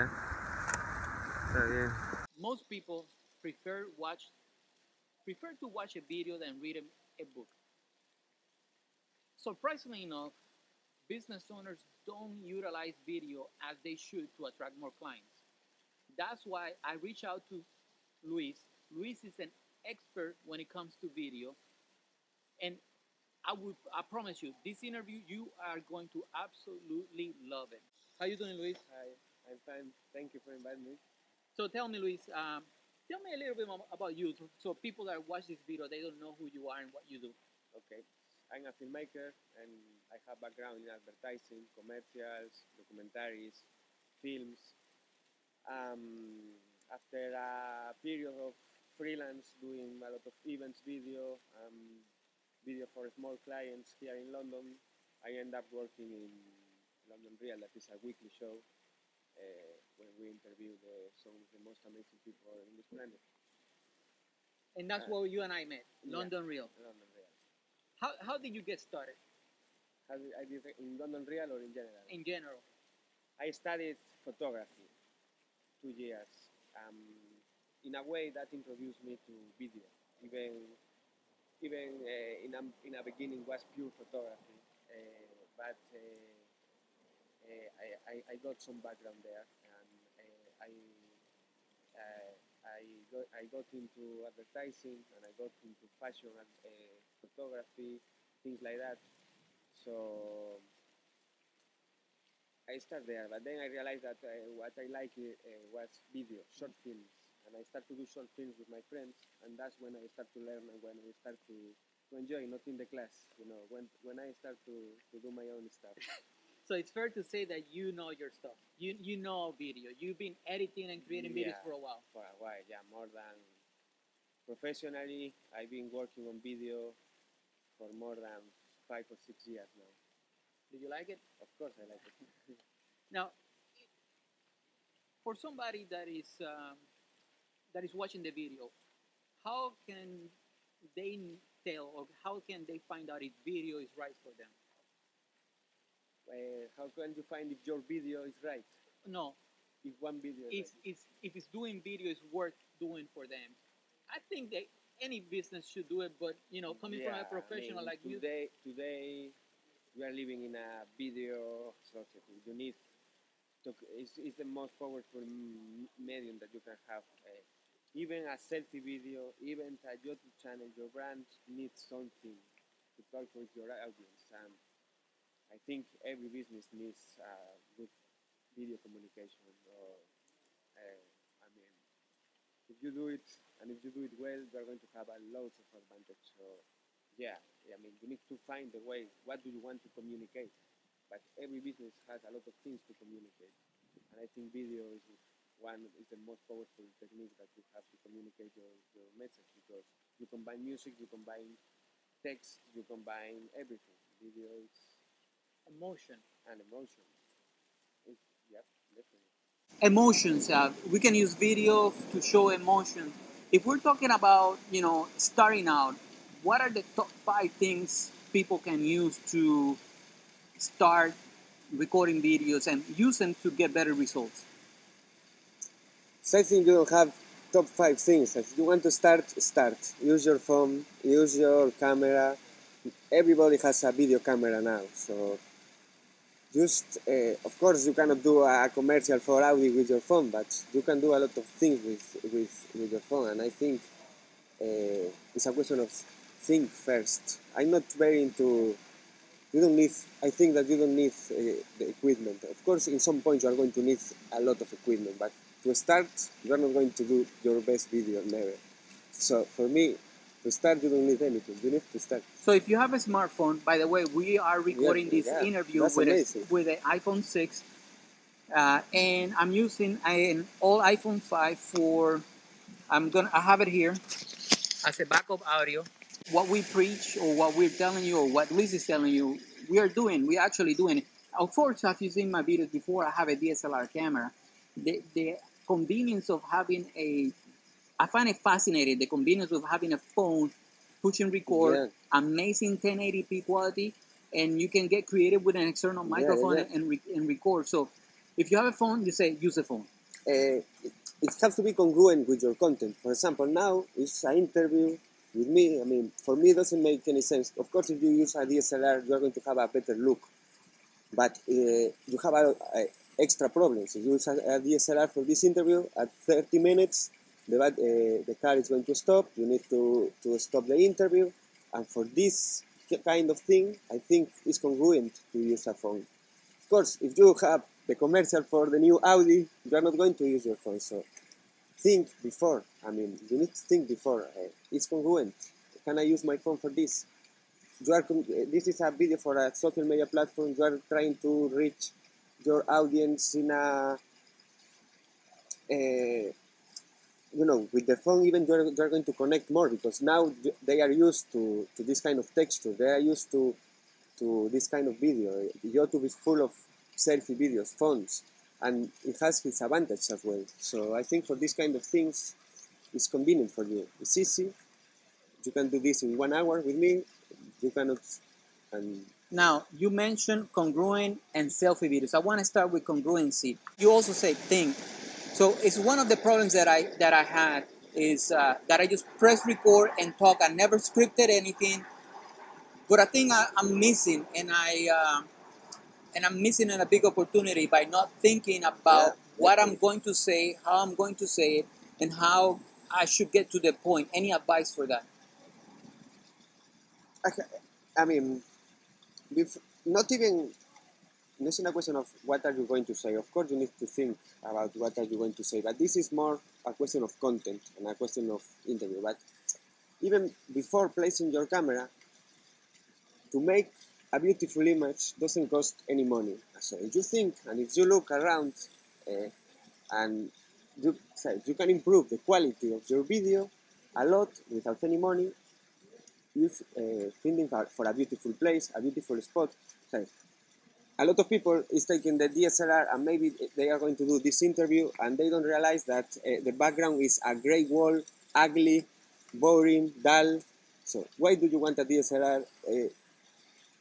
ya. Está bien. Most people prefer to watch a video than read a book. Surprisingly enough, business owners don't utilize video as they should to attract more clients. That's why I reach out to Luis. Luis is an expert when it comes to video, and I promise you, this interview you are going to absolutely love it. How you doing, Luis? Hi, I'm fine. Thank you for inviting me. So tell me, Luis, tell me a little bit more about you, so people that watch this video, they don't know who you are and what you do. Okay, I'm a filmmaker and I have background in advertising, commercials, documentaries, films. After a period of freelance doing a lot of events video for small clients here in London, I end up working in London Real, that is a weekly show when we interview some of the most amazing people in this planet. And that's where you and I met, London Real. London Real. How did you get started? I did in London Real or in general? In general. I studied photography 2 years. In a way that introduced me to video. Even in a beginning was pure photography, but I got some background there, and I got into advertising, and I got into fashion and photography, things like that. So I started there, but then I realized that what I liked was video, short films, and I started to do short films with my friends, and that's when I started to learn and when I started to enjoy, not in the class, when I start to do my own stuff. So it's fair to say that you know your stuff. You know video. You've been editing and creating videos for a while. For a while, yeah, more than professionally. I've been working on video for more than 5 or 6 years now. Do you like it? Of course I like it. Now, for somebody that is watching the video, how can they tell, or how can they find out if video is right for them? How can you find if your video is right? No. If one video is right. If it's doing video is worth doing for them. I think that any business should do it, but coming from a professional like you. Today we are living in a video society. You need to, it's the most powerful medium that you can have. Even a selfie video, even a YouTube channel, your brand needs something to talk with your audience. I think every business needs good video communication. If you do it, and if you do it well, you are going to have a lot of advantage. So, yeah, you need to find the way. What do you want to communicate? But every business has a lot of things to communicate, and I think video is the most powerful technique that you have to communicate your message, because you combine music, you combine text, you combine everything. Video is emotion. And emotion. Yeah, definitely. Emotions. We can use video to show emotions. If we're talking about, starting out, what are the top 5 things people can use to start recording videos and use them to get better results? So I think you don't have top 5 things. If you want to start. Use your phone, use your camera. Everybody has a video camera now, so just, of course, you cannot do a commercial for Audi with your phone, but you can do a lot of things with your phone, and I think it's a question of think first. I'm not very into, I think that you don't need the equipment. Of course, in some point you are going to need a lot of equipment, but to start, you are not going to do your best video, never. So for me, to start, you don't need anything. You need to start. So if you have a smartphone, by the way, we are recording this interview with an iPhone 6, and I'm using an old iPhone 5 for. I have it here as a backup audio. What we preach, or what we're telling you, or what Luis is telling you, we're actually doing it. Of course, as you've seen my videos before, I have a DSLR camera. The convenience of having I find it fascinating, the convenience of having a phone, push and record, amazing 1080p quality, and you can get creative with an external microphone and record. So If you have a phone, you say use a phone. It has to be congruent with your content. For example, now it's an interview with me. I mean, for me, it doesn't make any sense. Of course, if you use a DSLR, you are going to have a better look, but you have extra problems. If you use a DSLR for this interview, at 30 minutes, the car is going to stop. You need to stop the interview, and for this kind of thing, I think it's congruent to use a phone. Of course, if you have the commercial for the new Audi, you are not going to use your phone. So think before. I mean, you need to think before. It's congruent. Can I use my phone for this? This is a video for a social media platform. You are trying to reach your audience in a, with the phone. Even you're going to connect more because now they are used to this kind of texture. They are used to this kind of video. YouTube is full of selfie videos, phones, and it has its advantage as well. So I think for this kind of things, it's convenient for you. It's easy. You can do this in 1 hour with me. You cannot. And now you mentioned congruent and selfie videos. I want to start with congruency. You also say think. So it's one of the problems that I had is that I just press record and talk. I never scripted anything. But I think I'm missing, and I'm missing a big opportunity by not thinking about what I'm going to say, how I'm going to say it, and how I should get to the point. Any advice for that? I mean, not even. This is a question of what are you going to say. Of course, you need to think about what are you going to say, but this is more a question of content and a question of interview. But even before placing your camera, to make a beautiful image doesn't cost any money. So if you think and if you look around and you can improve the quality of your video a lot without any money, use thinking for a beautiful place, a beautiful spot. So a lot of people is taking the DSLR and maybe they are going to do this interview and they don't realize that the background is a gray wall, ugly, boring, dull. So why do you want a DSLR?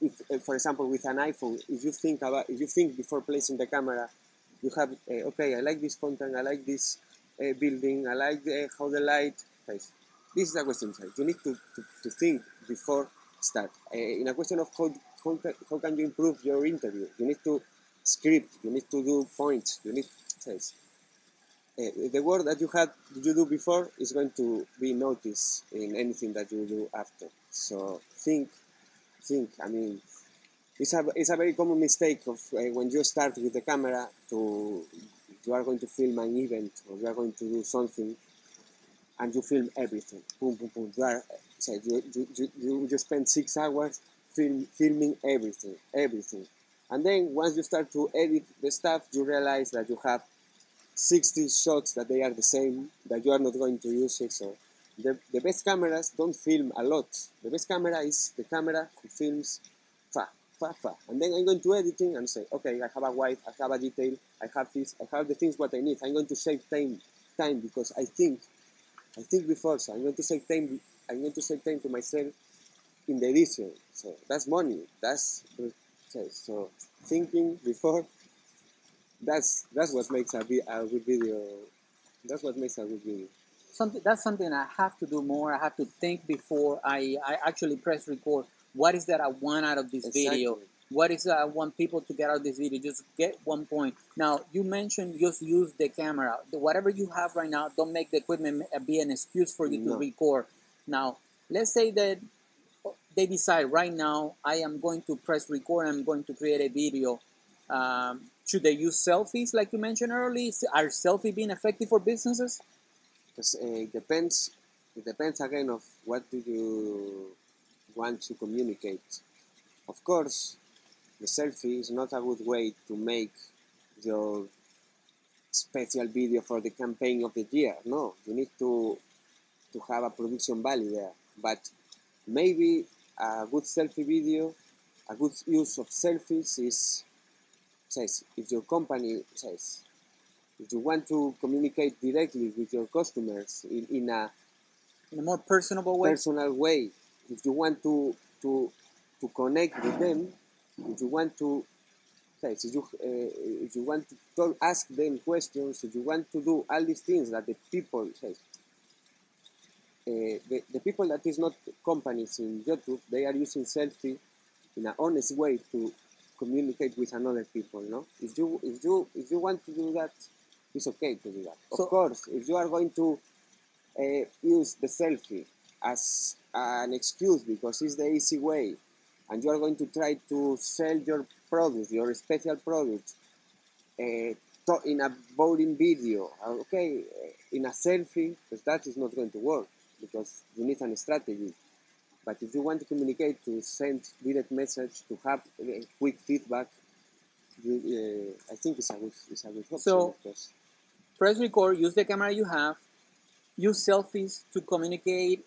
If, for example, with an iPhone, if you think before placing the camera, you have okay, I like this fountain, I like this building, I like how the light. This is a question. You need to think before start. In a question of how can you improve your interview? You need to script. You need to do points. You need the work that you do before is going to be noticed in anything that you do after. So think. I mean, it's a very common mistake of when you start with the camera you are going to film an event or you are going to do something and you film everything. Boom, boom, boom. You spend 6 hours filming everything. And then once you start to edit the stuff, you realize that you have 60 shots that they are the same, that you are not going to use it. So the best cameras don't film a lot. The best camera is the camera who films fa. And then I'm going to editing and say, okay, I have a white, I have a detail, I have this, I have the things what I need. I'm going to save time because I think before, so I'm going to save time to myself in the edition. So that's money. So thinking before. That's what makes a good video. That's what makes a good video. That's something I have to do more. I have to think before I actually press record. What is that I want out of this video? What is that I want people to get out of this video? Just get one point. Now, you mentioned just use the camera. Whatever you have right now, don't make the equipment be an excuse for you to record. Now, let's say that they decide right now, I am going to press record, I'm going to create a video. Should they use selfies like you mentioned earlier? Are selfies being effective for businesses? Because it depends again of what do you want to communicate. Of course, the selfie is not a good way to make your special video for the campaign of the year. No, you need to have a production value there. But maybe a good selfie video, a good use of selfies is, if your company if you want to communicate directly with your customers in a more personal way, if you want to connect with them, if you want to If you want to ask them questions, if you want to do all these things that the people the people that is not companies in YouTube, they are using selfie in an honest way to communicate with another people. No, if you want to do that, it's okay to do that. So, of course, if you are going to use the selfie as an excuse because it's the easy way, and you are going to try to sell your product, your special product, in a boring video, okay, in a selfie, because that is not going to work, because you need a strategy. But if you want to communicate, to send direct message, to have quick feedback, I think it's a good option. So, press record, use the camera you have, use selfies to communicate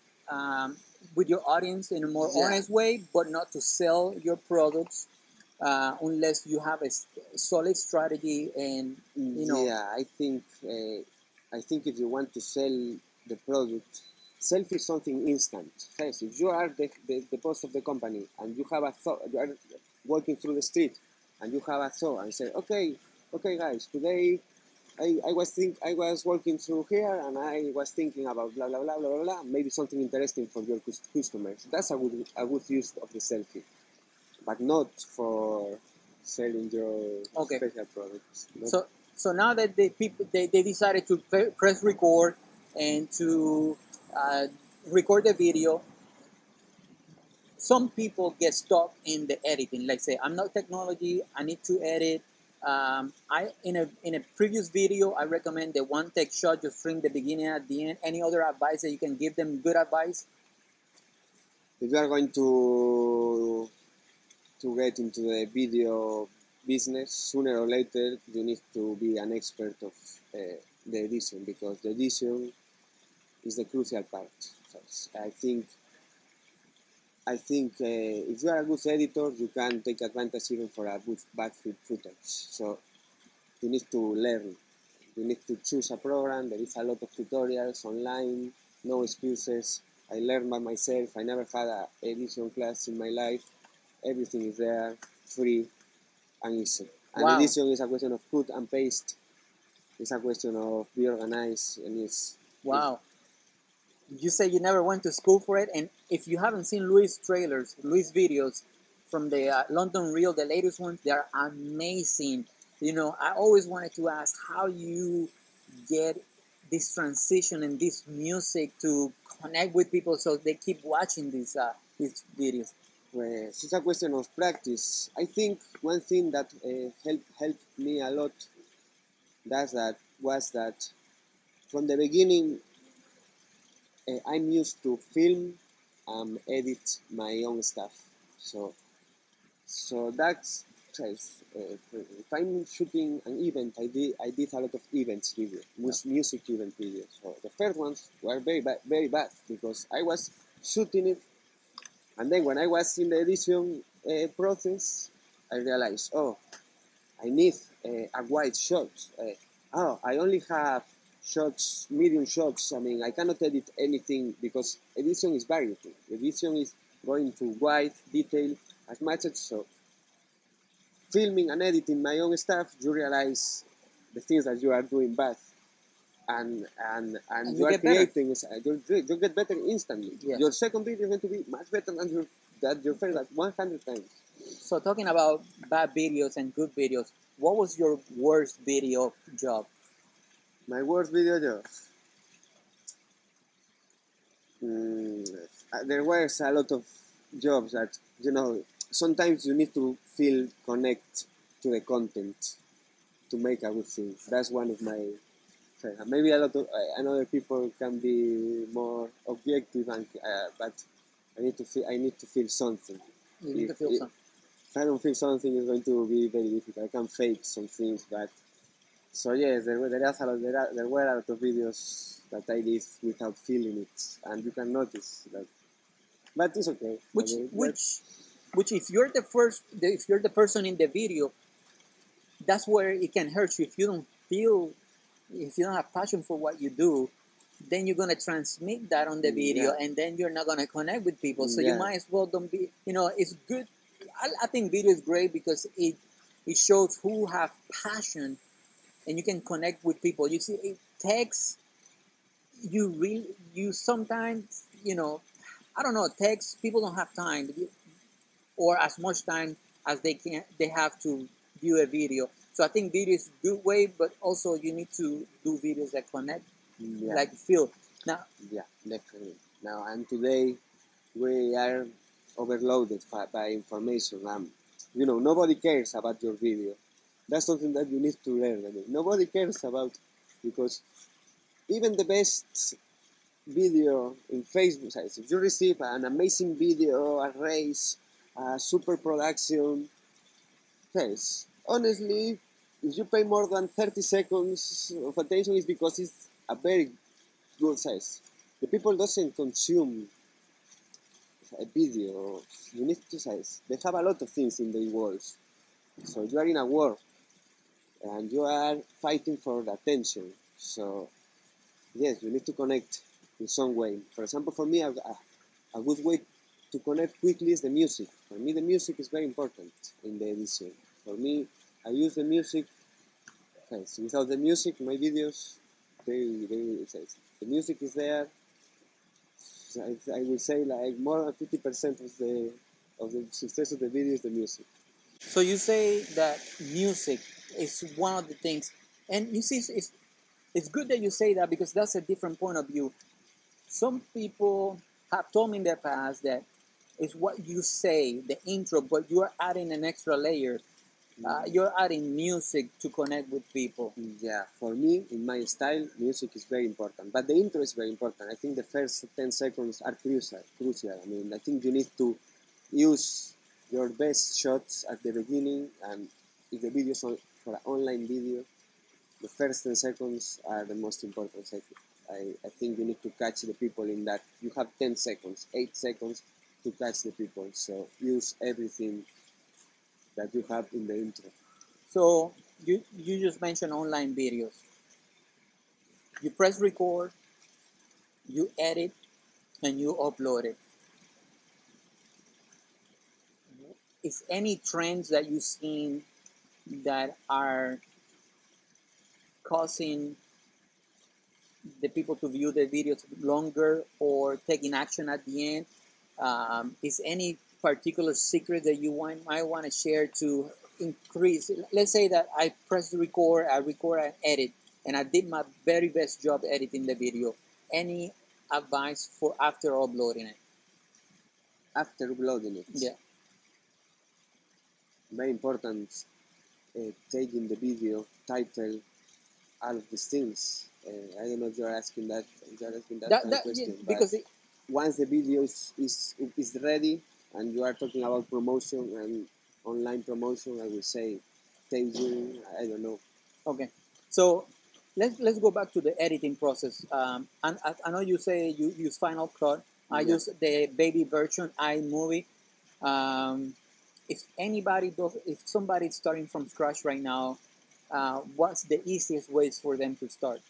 with your audience in a more honest way, but not to sell your products unless you have a solid strategy. And I think if you want to sell the product, selfie is something instant. Yes, if you are the boss of the company and you have a thought, you are walking through the street and you have a thought and say, okay guys, today I was walking through here and I was thinking about blah blah blah blah blah blah, maybe something interesting for your customers. That's a good use of the selfie, but not for selling your special products. No? So now that they decided to press record and to record the video, some people get stuck in the editing. Like say, I'm not technology, I need to edit. In a previous video, I recommend the one take shot, just film the beginning at the end. Any other advice that you can give them? Good advice. If you are going to get into the video business, sooner or later you need to be an expert of the edition, because the edition is the crucial part. So I think if you are a good editor, you can take advantage even for a good bad footage. So you need to learn. You need to choose a program. There is a lot of tutorials online. No excuses. I learned by myself. I never had an edition class in my life. Everything is there, free and easy. And edition is a question of cut and paste. It's a question of be organized, and it's You say you never went to school for it, and if you haven't seen Luis' videos from the London Reel, the latest ones, they are amazing. I always wanted to ask how you get this transition and this music to connect with people so they keep watching these videos. Well, it's a question of practice. I think one thing that helped me a lot was that from the beginning, I'm used to film and edit my own stuff. So that's if I'm shooting an event, I did a lot of events videos, music event videos. So the first ones were very bad because I was shooting it, and then when I was in the edition process, I realized, I need a wide shot. I only have shots, medium shots. I mean, I cannot edit anything because edition is variety. Edition is going to wide, detail, as much as so. Filming and editing my own stuff, you realize the things that you are doing bad, and you are creating. You get better instantly. Yes. Your second video is going to be much better than your first, like 100 times. So talking about bad videos and good videos, what was your worst video job? My worst video job? There was a lot of jobs that, sometimes you need to feel connect to the content to make a good thing. That's one of my... maybe a lot of other people can be more objective, but I need to feel something. You need to feel something. If I don't feel something, it's going to be very difficult. I can fake some things, but... So yes, there were a lot of videos that I did without feeling it, and you can notice that. But it's okay. Which if you're the person in the video, that's where it can hurt you. If you don't have passion for what you do, then you're gonna transmit that on the video, and then you're not gonna connect with people. So you might as well don't be. It's good. I think video is great because It shows who have passion, and you can connect with people. You see, it text, you sometimes, I don't know, text, people don't have time, or as much time as they have to view a video. So I think video is a good way, but also you need to do videos that connect, Yeah. like feel. Now, Yeah, definitely. Now, and today we are overloaded by information. Nobody cares about your video. That's something that you need to learn. I mean, nobody cares about, because even the best video in Facebook sites, if you receive an amazing video, a race, a super production, yes, honestly, if you pay more than 30 seconds of attention, it's because it's a very good size. The people doesn't consume a video. You need to size. They have a lot of things in the walls. So you are in a war, and you are fighting for the attention. So yes, you need to connect in some way. For example, for me, a good way to connect quickly is the music. For me, the music is very important in the edition. For me, I use the music. Yes, without the music, my videos, the music is there. I will say like more than 50% of the success of the video is the music. so you say that music is one of the things, and you see, it's good that you say that, because that's a different point of view. Some people have told me in the past that it's what you say, the intro, but you're adding an extra layer. You're adding music to connect with people. Yeah, for me, in my style, music is very important. But the intro is very important. I think the first 10 seconds are crucial. I mean, I think you need to use your best shots at the beginning, and if the video is for an online video, the first 10 seconds are the most important second. I think you need to catch the people in that. You have 10 seconds, 8 seconds to catch the people. So use everything that you have in the intro. So you just mentioned online videos. You press record, you edit, and you upload it. Is any trends that you've seen that are causing the people to view the videos longer or taking action at the end? Is any particular secret that you might want to share to increase? Let's say that I press record, I record and edit, and I did my very best job editing the video. Any advice for after uploading it? After uploading it, Yeah. very important, taking the video, title, all of these things. I don't know if you're asking that. You're asking that, kind of question, Yeah, but because once the video is ready and you are talking about promotion and online promotion, I would say staging. I don't know. okay, so let's go back to the editing process. And I know you say you use Final Cut. I Yeah. use the baby version, iMovie. If somebody's starting from scratch right now, what's the easiest ways for them to start?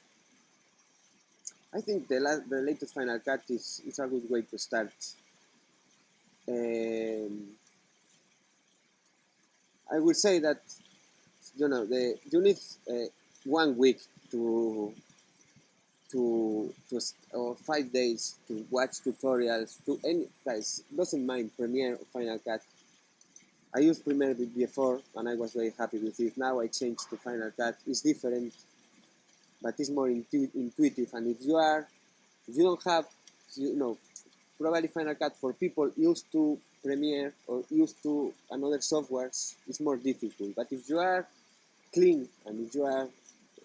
I think the latest Final Cut is a good way to start. I would say that you need 1 week to or 5 days to watch tutorials to any guys. Doesn't mind Premiere or Final Cut. I used Premiere before and I was very happy with it. Now I changed to Final Cut. It's different, but it's more intuitive. And if you don't have, probably Final Cut for people used to Premiere or used to another softwares, it's more difficult. But if you are clean and if you are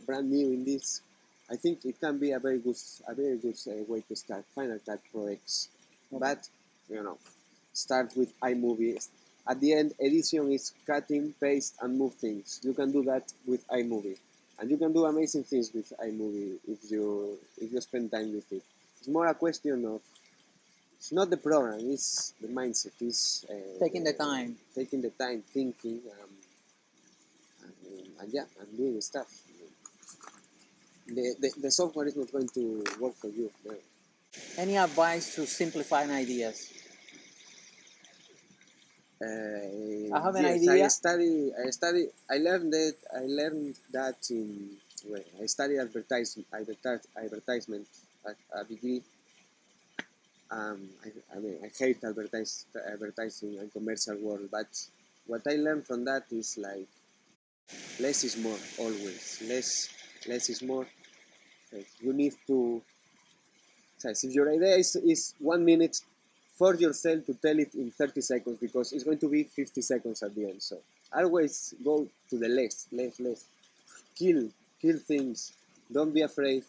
brand new in this, I think it can be a very good way to start Final Cut Pro X. But start with iMovie. At the end, edition is cutting, paste, and move things. You can do that with iMovie, and you can do amazing things with iMovie if you spend time with it. It's more a question of, it's not the program, it's the mindset. It's Taking the time. Thinking, and yeah, and doing stuff. The software is not going to work for you. No. Any advice to simplifying ideas? I have an yes, idea. I learned that. I learned that in. Well, I studied advertisement at a degree. I mean, I hate advertising and commercial world, but what I learned from that is like less is more always. Less is more. Like, you need to. If your idea is 1 minute, force yourself to tell it in 30 seconds because it's going to be 50 seconds at the end. So always go to the less. Kill, kill things. Don't be afraid.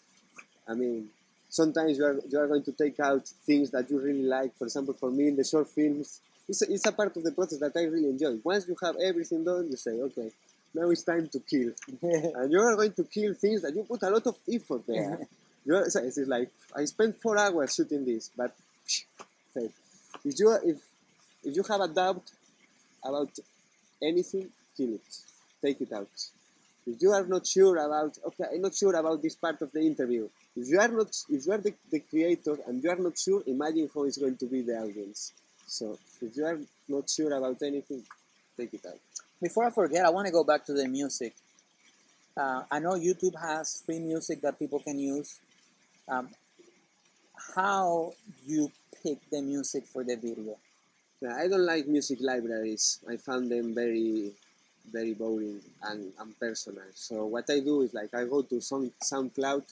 I mean, sometimes you are going to take out things that you really like. For example, for me in the short films, it's a part of the process that I really enjoy. Once you have everything done, you say, okay, now it's time to kill. And you are going to kill things that you put a lot of effort there. It's like, I spent 4 hours shooting this, but if you have a doubt about anything, kill it. Take it out. If you are not sure about, okay, I'm not sure about this part of the interview. If you are the creator and you are not sure, imagine how it's going to be the audience. So if you are not sure about anything, take it out. Before I forget, I want to go back to the music. I know YouTube has free music that people can use. How you pick the music for the video? Yeah, I don't like music libraries. I found them very, very boring and unpersonal. So what I do is like I go to SoundCloud.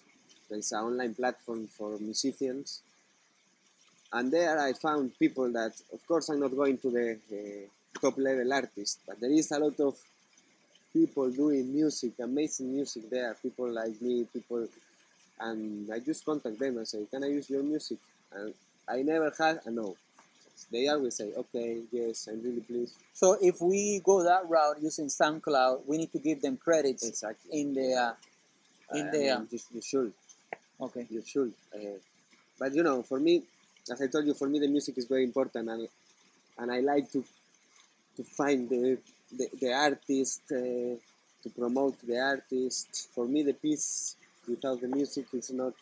It's an online platform for musicians. And there I found people that, of course, I'm not going to the top level artists, but there is a lot of people doing music, amazing music there. People like me, and I just contact them and say, can I use your music? And I never had a no. They always say, okay, yes, I'm really pleased. So if we go that route using SoundCloud, we need to give them credits. Exactly. In the you should. Okay. You should. But you know, for me, as I told you, for me the music is very important, and I like to find the artist, to promote the artist. For me, the piece without the music is not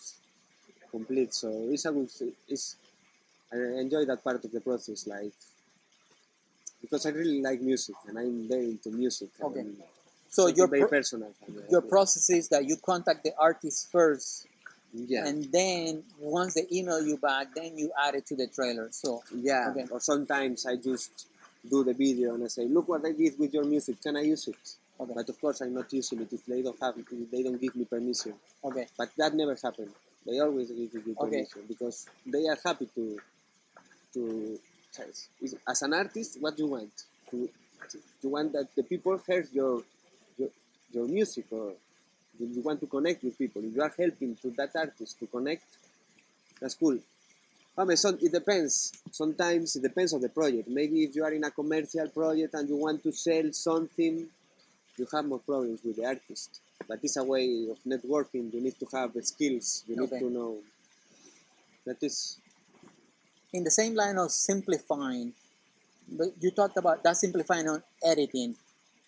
complete. So I enjoy that part of the process, like, because I really like music and I'm very into music. Okay. And so your very personal. Your process is that you contact the artist first, yeah, and then once they email you back, then you add it to the trailer. So yeah, okay. Or sometimes I just do the video and I say, look what I did with your music. Can I use it? Okay. But of course I'm not using it if they don't give me permission. Okay. But that never happened. They always give you permission because they are happy to as an artist. What you want to want that the people hear your music, or you want to connect with people. If you are helping to that artist to connect, that's cool. So it depends. Sometimes it depends on the project. Maybe if you are in a commercial project and you want to sell something, you have more problems with the artist. But it's a way of networking. You need to have the skills. You need to know. That is. In the same line of simplifying, but you talked about that simplifying on editing.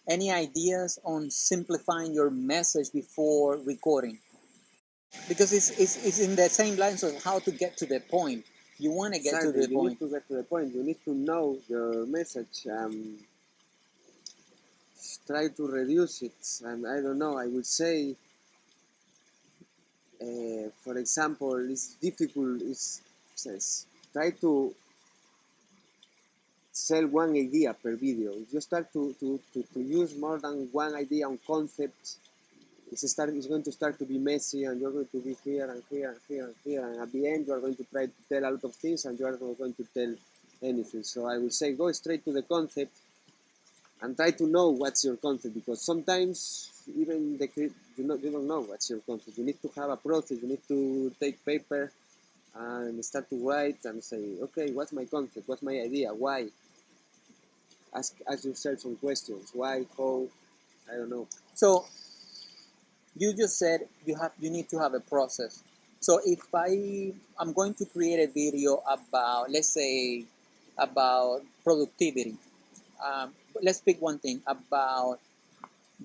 Any ideas on simplifying your message before recording? Because it's in the same lines of how to get to the point. You want to get to the point. You need to get to the point. You need to know your message. Try to reduce it. And I don't know. I would say, for example, it's difficult. Try to sell one idea per video. If you start to use more than one idea on concept, it's going to start to be messy, and you're going to be here and here and here and here, and at the end you are going to try to tell a lot of things and you are not going to tell anything. So I would say go straight to the concept and try to know what's your concept, because sometimes even you don't know what's your concept. You need to have a process. You need to take paper and start to write and say, okay, what's my concept? What's my idea? Why? Ask yourself some questions. Why? How? I don't know. So you just said you need to have a process. So if I'm going to create a video about, let's say, about productivity. Let's pick one thing about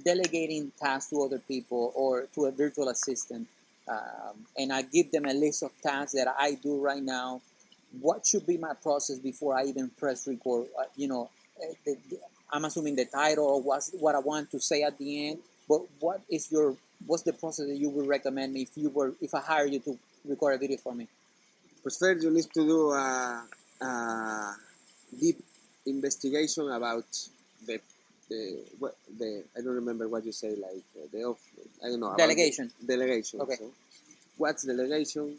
delegating tasks to other people or to a virtual assistant, and I give them a list of tasks that I do right now. What should be my process before I even press record? I'm assuming the title or what I want to say at the end. But what's the process that you would recommend me if I hire you to record a video for me? But first, you need to do a deep investigation about the I don't remember what you say, like I don't know, Delegation. Delegation. Okay. So, what's delegation?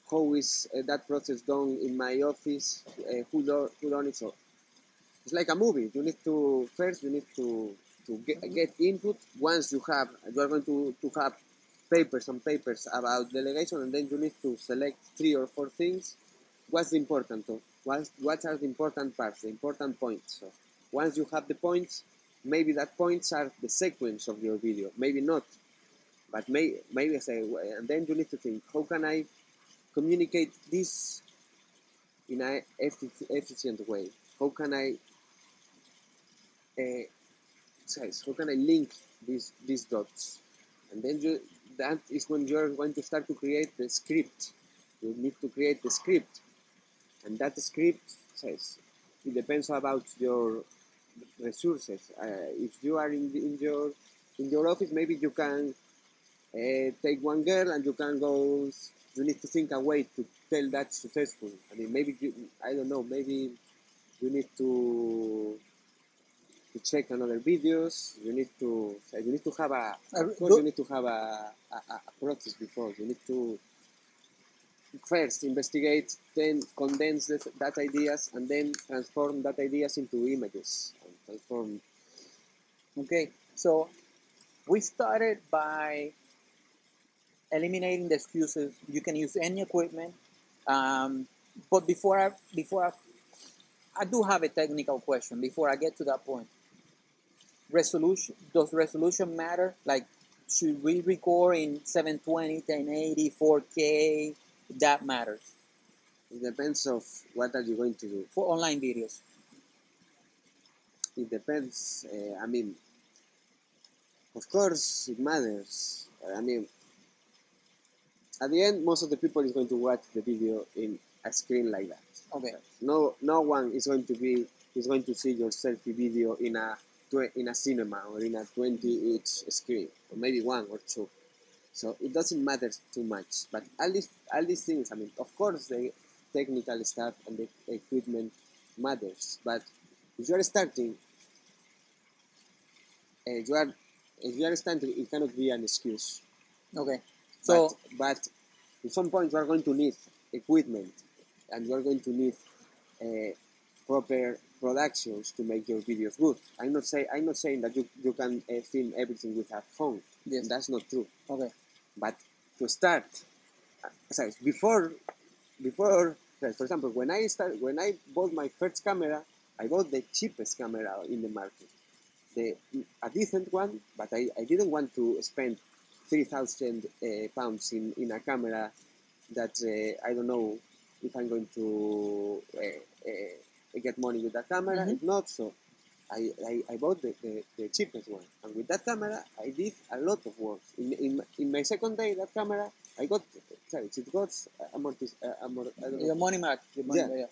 How is that process done in my office? Who done it? So it's like a movie. You need to get input. Once you are going to have some papers about delegation, and then you need to select 3 or 4 things. What's important? What are the important parts, the important points? So once you have the points, maybe that points are the sequence of your video. Maybe not, but maybe say, and then you need to think, how can I communicate this in an efficient way? How can I link these dots? And then that is when you're going to start to create the script. You need to create the script, and that script says it depends about your resources. If you are in your office, maybe you can take one girl and you can go. You need to think a way to tell that successful. I mean, maybe I don't know. Maybe you need to check another videos. You need to have you need to have a process before. You need to first investigate, then condense that ideas, and then transform that ideas into images. And transform. Okay, so we started by eliminating the excuses. You can use any equipment, but before I do have a technical question before I get to that point. Resolution, does resolution matter? Like, should we record in 720, 1080, 4K? That matters. It depends of what are you going to do. For online videos. It depends. I mean, of course, it matters. I mean, at the end, most of the people is going to watch the video in a screen like that. Okay. No one is going to see your selfie video in a cinema or in a 20-inch screen, or maybe 1 or 2. So it doesn't matter too much. But all these things, I mean, of course, the technical stuff and the equipment matters. But if you are starting, if you are starting, it cannot be an excuse. Okay. So, but at some point you are going to need equipment, and you are going to need proper productions to make your videos good. I'm not saying that you can film everything with a phone. yes, that's not true. Okay. But to start, before, for example, when I bought my first camera, I bought the cheapest camera in the market, a decent one, but I didn't want to spend 3,000 pounds in a camera that I don't know if I'm going to get money with that camera. Mm-hmm. If not, so I bought the cheapest one, and with that camera I did a lot of work. In my second day, that camera it got your money back. Yeah.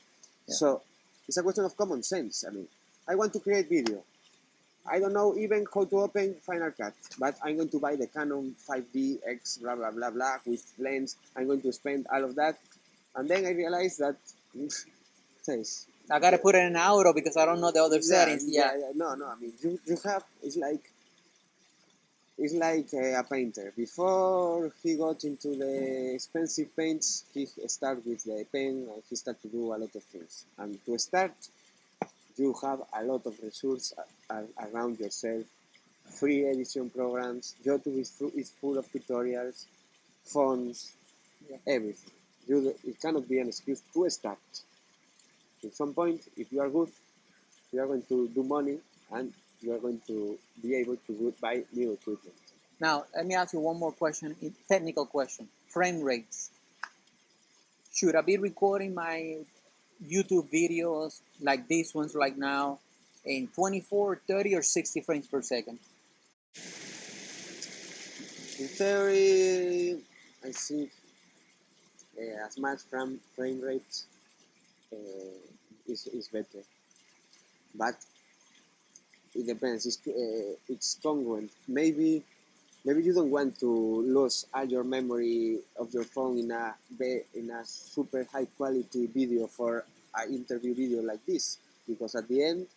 So it's a question of common sense. I mean, I want to create video. I don't know even how to open Final Cut, but I'm going to buy the Canon 5D X blah blah blah blah with lens. I'm going to spend all of that, and then I realized that says I gotta put it in auto because I don't know the other settings. Yeah. No. I mean, you have it's like a painter. Before he got into the expensive paints, he started with the pen and he started to do a lot of things. And to start, you have a lot of resources around yourself. Free edition programs. YouTube is full of tutorials, phones, everything. It cannot be an excuse to start. At some point, if you are good, you are going to do money and you are going to be able to buy new equipment. Now, let me ask you one more question, technical question. Frame rates. Should I be recording my YouTube videos like these ones right now in 24, 30, or 60 frames per second? In theory, I think as much frame rate is better. but it depends. It's congruent. Maybe you don't want to lose all your memory of your phone in a super high quality video for an interview video like this, because at the end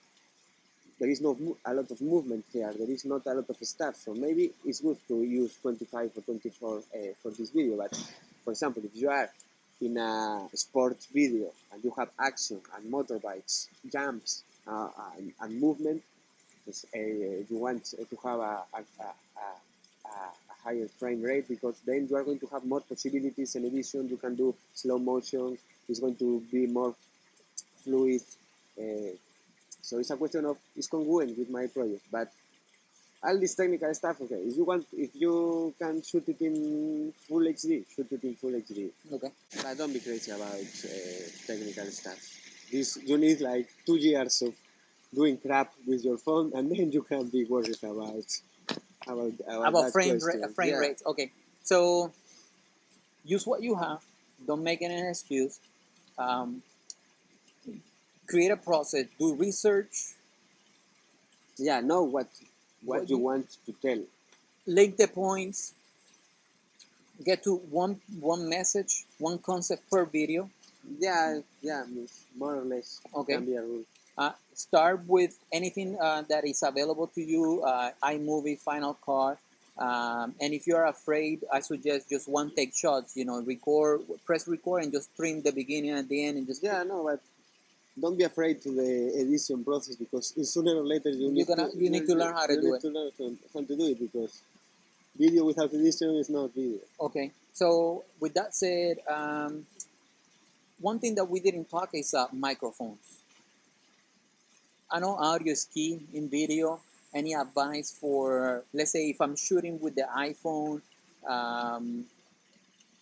there is no a lot of movement here. There is not a lot of stuff. So maybe it's good to use 25 or 24 for this video. But for example, if you are in a sports video and you have action and motorbikes, jumps, and movement, you want to have a higher frame rate, because then you are going to have more possibilities in edition. You can do slow motion. It's going to be more fluid. So it's a question of it's congruent with my project. But all this technical stuff, okay. If you can shoot it in full HD, shoot it in full HD. Okay. But don't be crazy about technical stuff. You need like 2 years of doing crap with your phone, and then you can be worried about frame rates. Okay, so use what you have. Don't make it an excuse. Create a process. Do research. Yeah, know what you want to tell. Link the points. Get to one message, one concept per video. Yeah, more or less. Okay. Can be a rule. Start with anything that is available to you, iMovie, Final Cut, and if you're afraid, I suggest just one take shots. Press record and just trim the beginning and the end, and just but don't be afraid to the edition process, because sooner or later you need to learn how to do it. How to do it, because video without edition is not video. Okay, so with that said, one thing that we didn't talk is microphones. I know audio is key in video. Any advice for, let's say, if I'm shooting with the iPhone,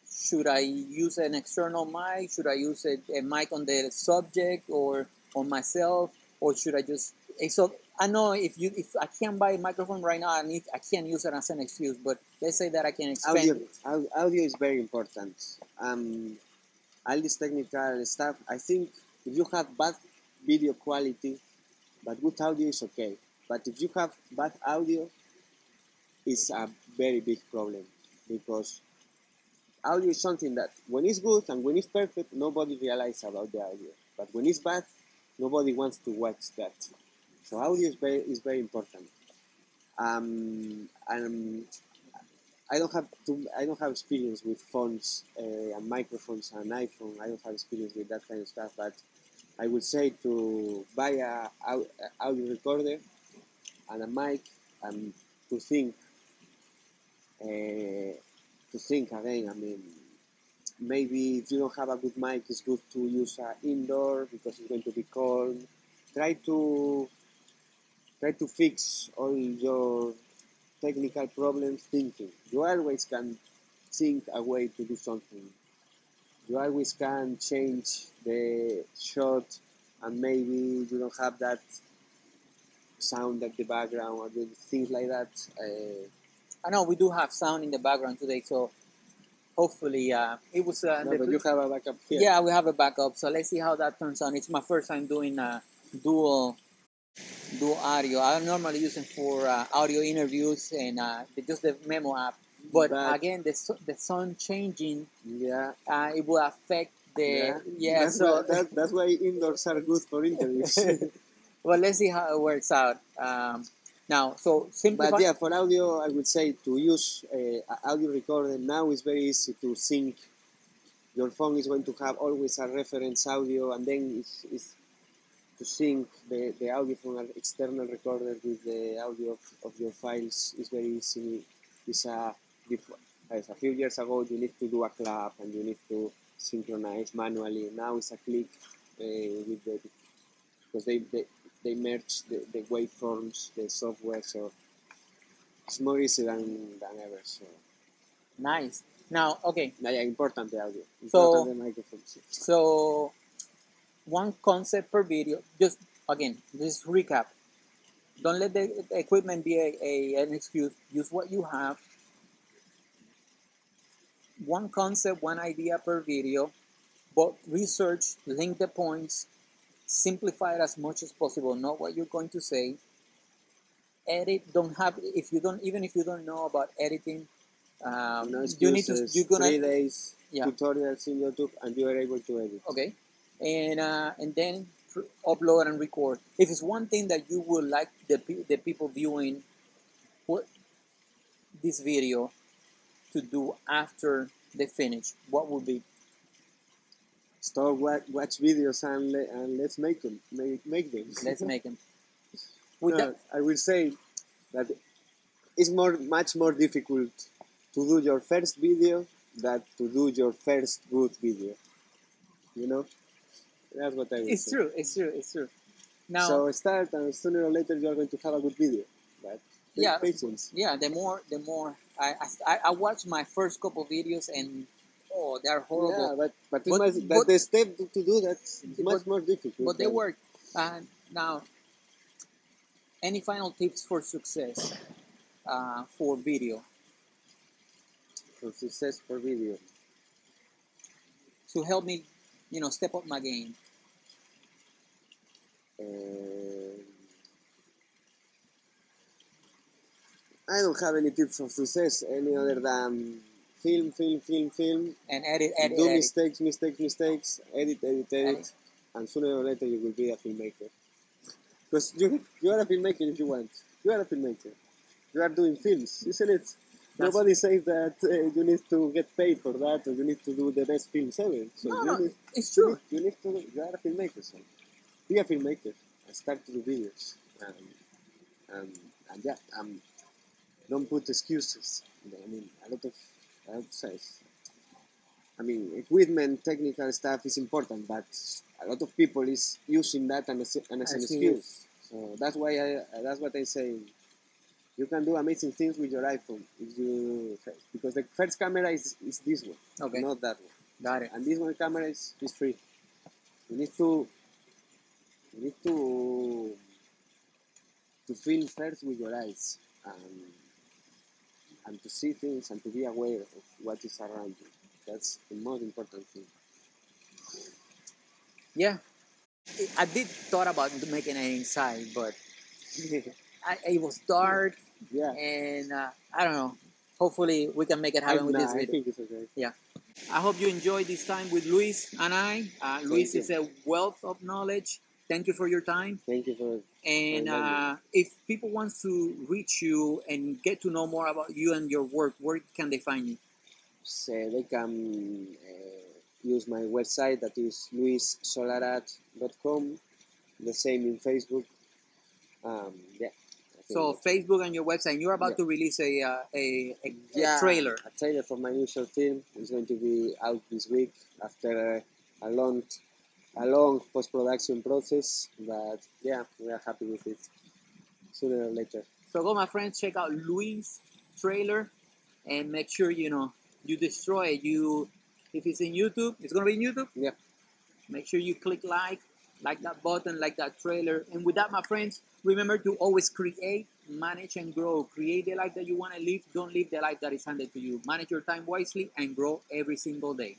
should I use an external mic? Should I use a mic on the subject or on myself? Or should I just... So I know if I can't buy a microphone right now, I can't use it as an excuse. But let's say that I can expand. Audio is very important. All this technical stuff, I think if you have bad video quality, but good audio is okay. But if you have bad audio, it's a very big problem, because audio is something that when it's good and when it's perfect, nobody realizes about the audio. But when it's bad, nobody wants to watch that. So audio is very important. And I don't have experience with phones and microphones and iPhone. I don't have experience with that kind of stuff. But I would say to buy a audio recorder and a mic, and to think again. I mean, maybe if you don't have a good mic, it's good to use indoor, because it's going to be cold. Try to fix all your technical problems thinking. You always can think a way to do something. You always can change the shot, and maybe you don't have that sound at the background or things like that. I know we do have sound in the background today, so hopefully it was... but you have a backup here. Yeah, we have a backup, so let's see how that turns out. It's my first time doing dual audio. I'm normally using for audio interviews and just the memo app. But again, the sound changing, it will affect the... That's why indoors are good for interviews. Well, let's see how it works out. Now, so simplify. But yeah, for audio, I would say to use an audio recorder now is very easy to sync. Your phone is going to have always a reference audio, and then it's to sync the audio from an external recorder with the audio of your files is very easy. As a few years ago, you need to do a clap and you need to synchronize manually. Now it's a click because they merge the waveforms, the software, so it's more easy than ever. So nice. Now, okay. Yeah, important the audio. So the microphones. So one concept per video. Just again, this recap. Don't let the equipment be an excuse. Use what you have. One concept, one idea per video. But research, link the points, simplify it as much as possible. Know what you're going to say. Edit. Don't have if you don't even if you don't know about editing. No You need to. excuses. You're gonna 3 days yeah. tutorials in YouTube, and you are able to edit. Okay, and then upload and record. If it's one thing that you would like the people viewing this video to do after they finish, what would be? Stop watch videos and let's make them. Make them. Let's make them. I will say that it's much more difficult to do your first video than to do your first good video. You know, that's what I will say. True. It's true. Now, so start, and sooner or later you are going to have a good video. But yeah, patience. Yeah. The more I watched my first couple videos and they're horrible. Yeah, but the step to do that is much more difficult. But they work. Now, any final tips for success for video? For success for video. To help me, step up my game. I don't have any tips for success any other than film, and edit. Do mistakes, edit, and sooner or later you will be a filmmaker. Because you are a filmmaker if you want. You are a filmmaker. You are doing films, isn't it? Nobody says that you need to get paid for that, or you need to do the best films ever. So it's true. You are a filmmaker, so be a filmmaker and start to do videos. And don't put excuses. I mean, a lot of size. I mean, equipment, technical stuff is important, but a lot of people is using that as an excuse. So that's what I say. You can do amazing things with your iPhone because the first camera is this one, not that one. Got it. And this one camera is free. You need to film first with your eyes and to see things and to be aware of what is around you. That's the most important thing. Yeah, I did thought about making it inside, but it was dark. Yeah. And I don't know. Hopefully, we can make it happen with this video. I think it's okay. Yeah. I hope you enjoyed this time with Luis and I. Luis is a wealth of knowledge. Thank you for your time. Thank you for. And if people want to reach you and get to know more about you and your work, where can they find you? So they can use my website, that is luissolarat.com. The same in Facebook. So Facebook and your website. And you're about to release a trailer. A trailer for my new short film. It's going to be out this week after a long post-production process. But yeah, we are happy with it. Sooner or later. So go, my friends, check out Luis' trailer and make sure you destroy it. If it's in YouTube, it's gonna be in YouTube. Yeah. Make sure you click like that button, like that trailer. And with that, my friends, remember to always create, manage, and grow. Create the life that you want to live. Don't live the life that is handed to you. Manage your time wisely and grow every single day.